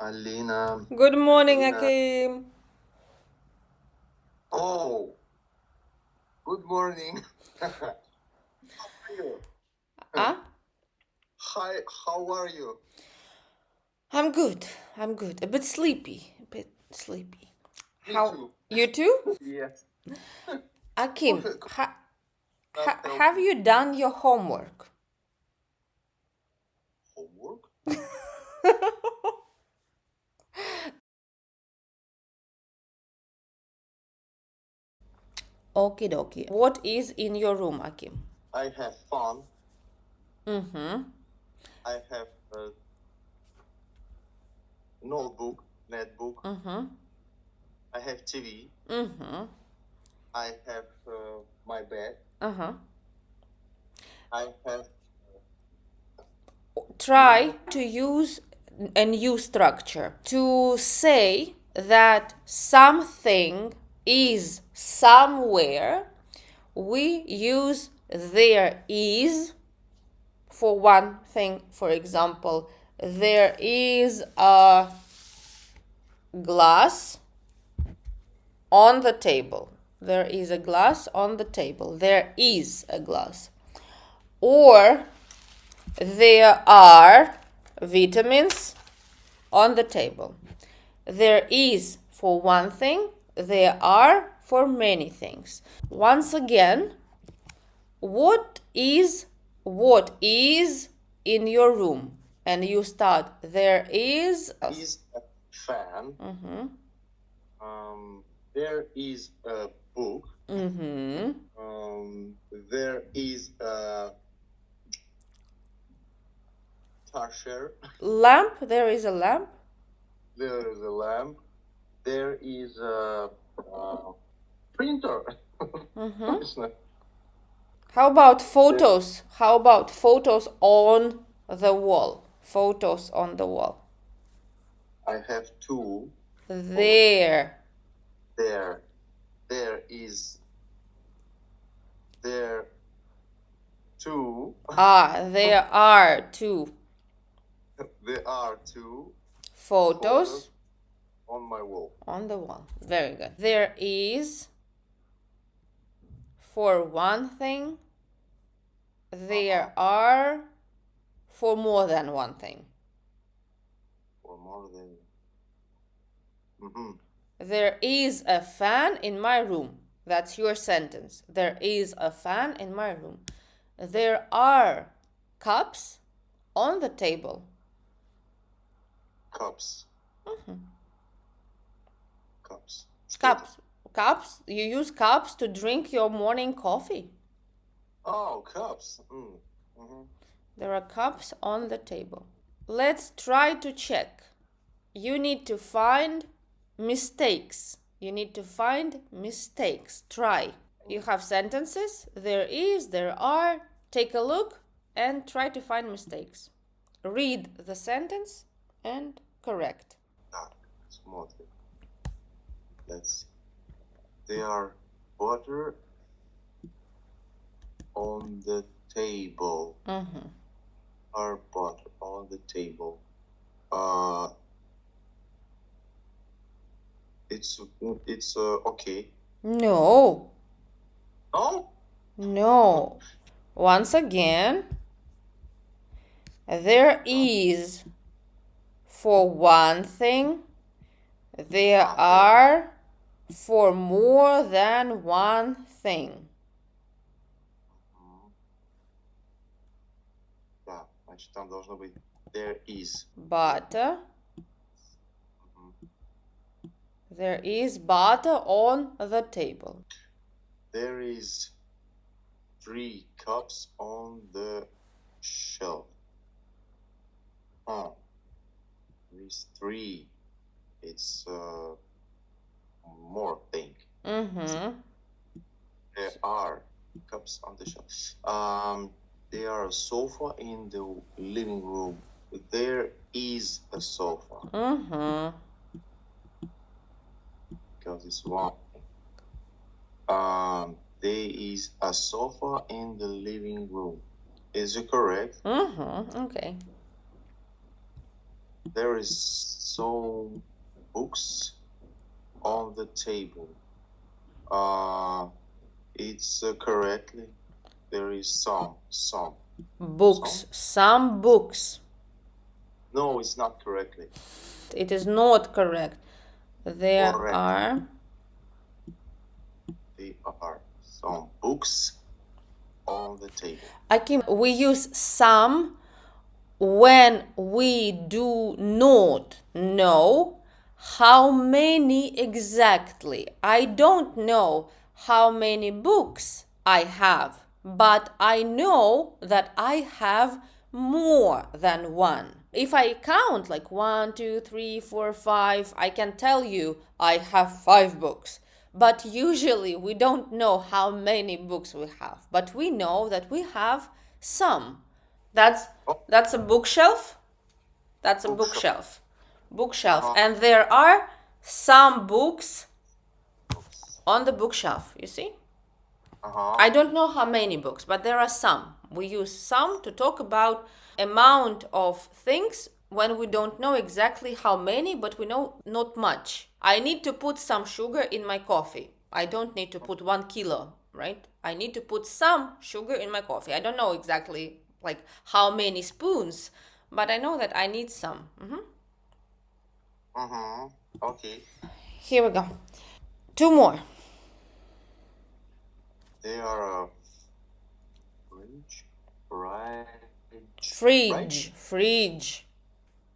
Alina, Good morning, Alina. Akim. Oh, good morning. How are you? Ah, Hi, how are you? I'm good. I'm good. A bit sleepy. A bit sleepy. Me How? too. You too? Yes. Akim, Coffee not help have me. you done your homework? Homework? Okie dokie. What is in your room, Akim? I have fun. Mm-hmm. I have a notebook, netbook. Mm-hmm. I have TV. Mm-hmm. I have my bed. Uh-huh. I have Try to use a new structure to say that something is somewhere. We use there is for one thing. For example, there is a glass on the table. There is a glass on the table. There is a glass. Or there are vitamins on the table. There is for one thing, there are for many things. Once again, what is in your room? And you start, there is a fan. Mm-hmm. There is a book. Mm-hmm. There is a charger. Lamp, there is a lamp. There is a lamp. There is a printer. Mm-hmm. How about photos? How about photos on the wall? Photos on the wall. I have two. There. There is there two. There are two There are two photos on my wall. on the wall. Very good. There is for one thing. There are for more than one thing. For more than. Mm-hmm. There is a fan in my room. That's your sentence. There is a fan in my room. There are cups on the table. Cups. Mm-hmm. Cups. Cups. You use cups to drink your morning coffee. Oh, cups. Mm-hmm. There are cups on the table. Let's try to check. You need to find mistakes. You need to find mistakes. Try. You have sentences. There is, there are. Take a look and try to find mistakes. Read the sentence and correct. Смотрим. Let's see. There are butter on the table. Mm-hmm. Are butter on the table. It's okay. No. No? No. Once again, there is for one thing, there are for more than one thing. Да, значит, там должно быть there is. Butter. There is butter on the table. There is 3 cups on the shelf. There is 3. It's more thing. Mm-hmm. There are cups on the shelf. There are a sofa in the living room. There is a sofa. Mm-hmm. Because it's one. There is a sofa in the living room. Is it correct? Mm-hmm. Okay. There is some books on the table. It's correctly. There is some Books. Some books. No, it's not correctly. It is not correct. There Correct. are Some books on the table. Akim, we use some when we do not know how many exactly. I don't know how many books I have, but I know that I have more than one. If I count like 1, 2, 3, 4, 5, I can tell you I have 5 books. But usually we don't know how many books we have, but we know that we have some. That's a bookshelf. That's a bookshelf. Bookshelf. And there are some books on the bookshelf, you see? I don't know how many books, but there are some. We use some to talk about amount of things when we don't know exactly how many, but we know not much. I need to put some sugar in my coffee. I don't need to put 1 kilo, right? I need to put some sugar in my coffee. I don't know exactly like how many spoons, but I know that I need some. Okay. Here we go. 2 more. They are Fridge.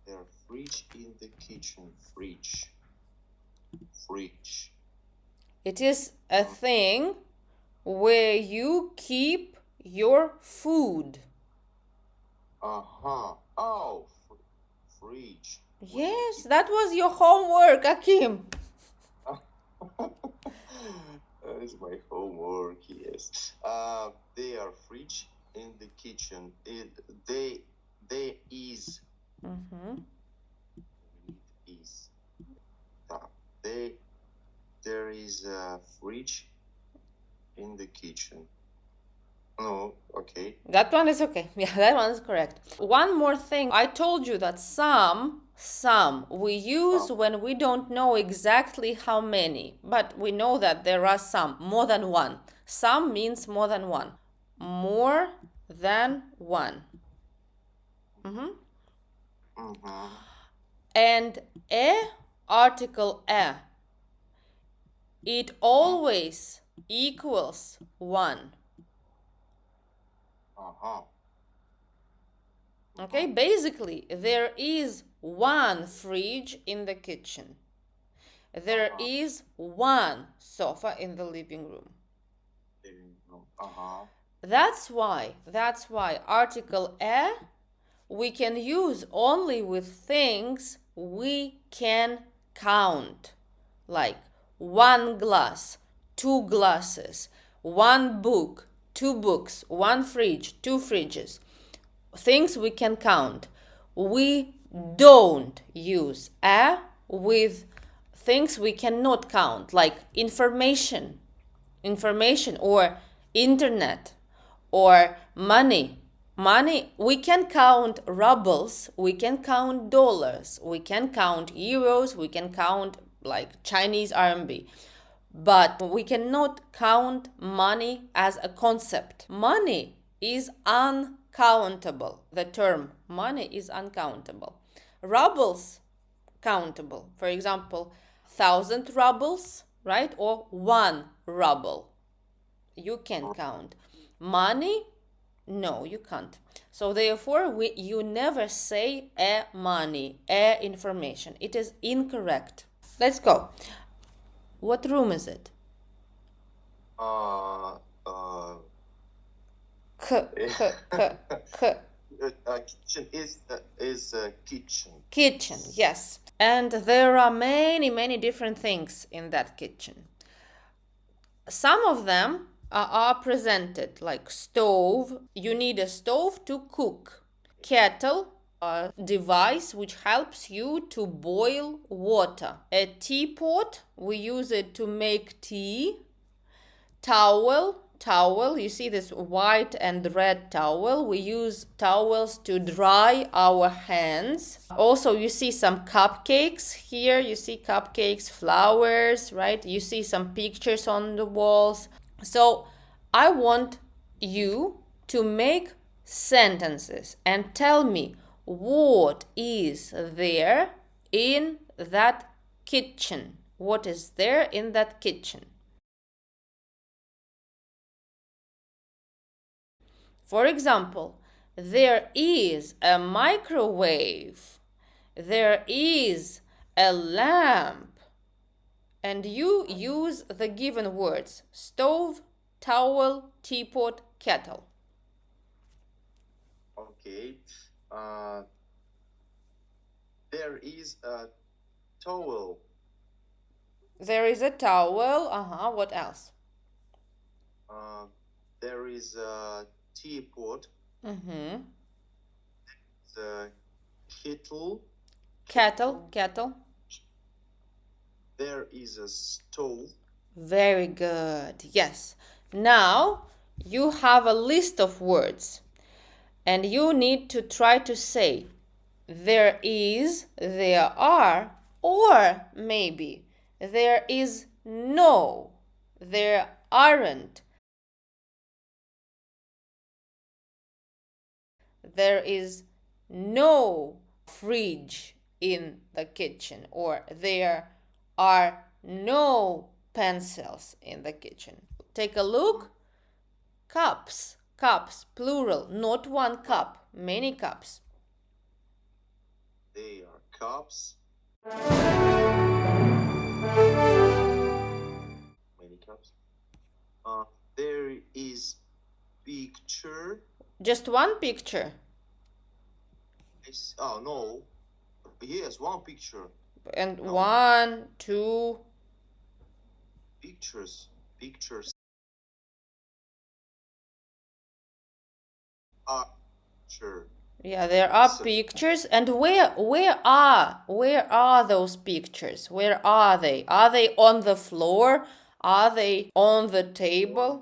There are fridge in the kitchen. Fridge. It is a thing where you keep your food. Oh, fridge. Yes, that was your homework, Akim. It's my homework, yes. They are fridge in the kitchen. There is. There is a fridge in the kitchen. No, okay. That one is okay. Yeah, that one is correct. One more thing. I told you that some we use when we don't know exactly how many, but we know that there are some, more than one. Some means more than one. More than one. And article it always equals 1. Okay, basically, there is one fridge in the kitchen. There is one sofa in the living room. That's why article we can use only with things we can count, like 1 glass, 2 glasses, 1 book, 2 books, 1 fridge, 2 fridges. Things we can count. We don't use with things we cannot count, like information or internet or money. We can count rubles, we can count dollars, we can count euros, we can count like Chinese RMB. But we cannot count money as a concept. Money is uncountable. The term money is uncountable. Rubles, countable. For example, 1,000 rubles, right? Or 1 ruble. You can count. Money, no, you can't. So therefore, you never say money, information. It is incorrect. Let's go. What room is it? Kitchen is kitchen. Kitchen, yes. And there are many different things in that kitchen. Some of them are presented like stove. You need a stove to cook. Kettle, a device which helps you to boil water. A teapot, we use it to make tea. Towel, towel. You see this white and red towel. We use towels to dry our hands. Also, you see some cupcakes here. You see cupcakes, flowers, right? You see some pictures on the walls. So I want you to make sentences and tell me what is there in that kitchen. What is there in that kitchen? For example, there is a microwave, there is a lamp, and you use the given words stove, towel, teapot, kettle. Okay. Uh, there is a towel. There is a towel. What else? There is a teapot. Mm-hmm. The kettle. Kettle. There is a stove. Very good. Yes. Now you have a list of words and you need to try to say there is, there are, or maybe there is no, there aren't, there is no fridge in the kitchen, or there are no pencils in the kitchen. Take a look. Cups, plural, not one cup, many cups. They are cups. Many cups. There is picture. Just one picture. Oh no. Yes, one picture. And No. 1, 2. Pictures. Sure. Yeah, there are pictures. And where are those pictures? Where are they? Are they on the floor? Are they on the table?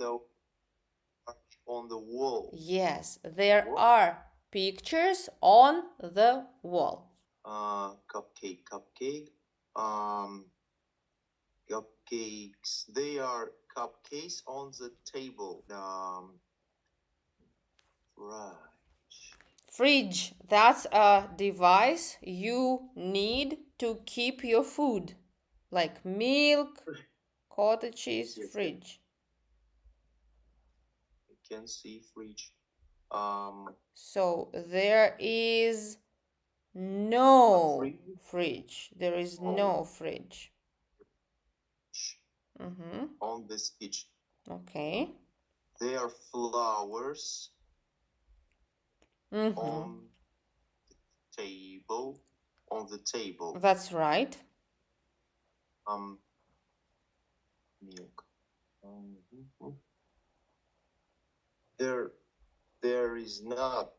On the wall. Yes, there are pictures on the wall. Cupcake. Cupcakes. They are cupcakes on the table. Right. Fridge, that's a device you need to keep your food, like milk, cottage cheese, Yes, fridge. You can see fridge. So there is no fridge. There is no fridge. On this kitchen. Okay. There are flowers on the table. That's right. Milk. There is not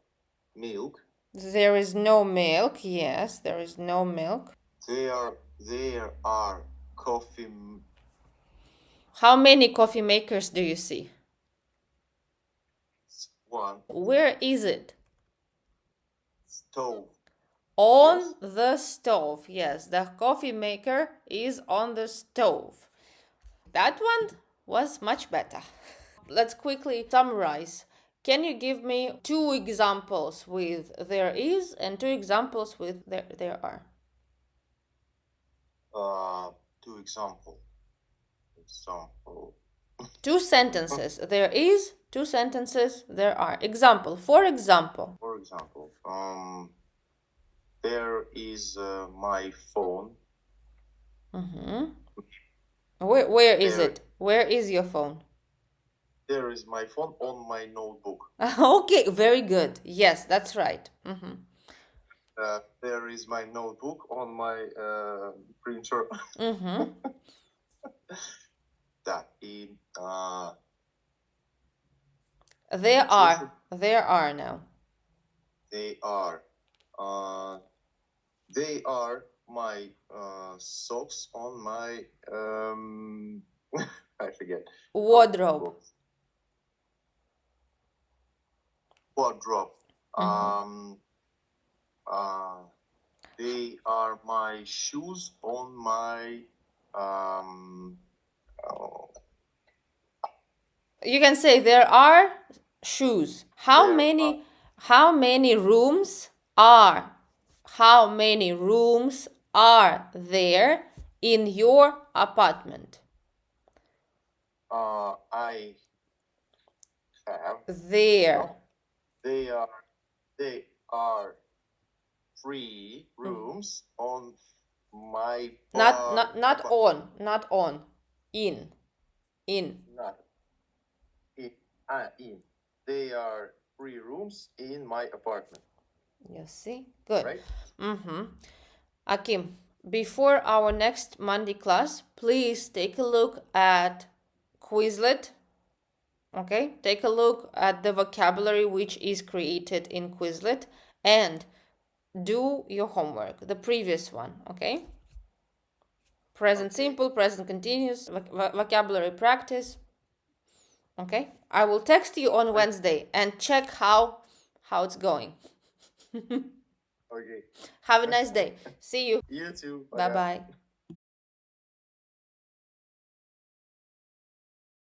milk. There is no milk. Yes, there is no milk. There are coffee. How many coffee makers do you see? One. Where is it? Stove. On the stove. Yes, the coffee maker is on the stove. That one was much better. Let's quickly summarize. Can you give me 2 examples with there is and 2 examples with there are? 2 examples. 2 sentences. There is, 2 sentences, there are. Example. For example. There is my phone. Where is it? Where is your phone? There is my phone on my notebook. Okay, very good. Yes, that's right. There is my notebook on my printer. That in There are now. They are my socks on my I forget. Wardrobe. wardrobe. They are my shoes on my oh, You can say there are shoes. How there many how many rooms are how many rooms are there in your apartment? I have There. no. They are 3 rooms on my Not apartment. on, not on. In. In. Not in, in. They are 3 rooms in my apartment. You see? Good. Right? Akim, before our next Monday class, please take a look at Quizlet. Okay, take a look at the vocabulary which is created in Quizlet and do your homework, the previous one. Okay, present simple, present continuous, vocabulary practice. Okay, I will text you on Wednesday and check how it's going. Okay. Have a nice day. See you. You too. Bye Bye. bye.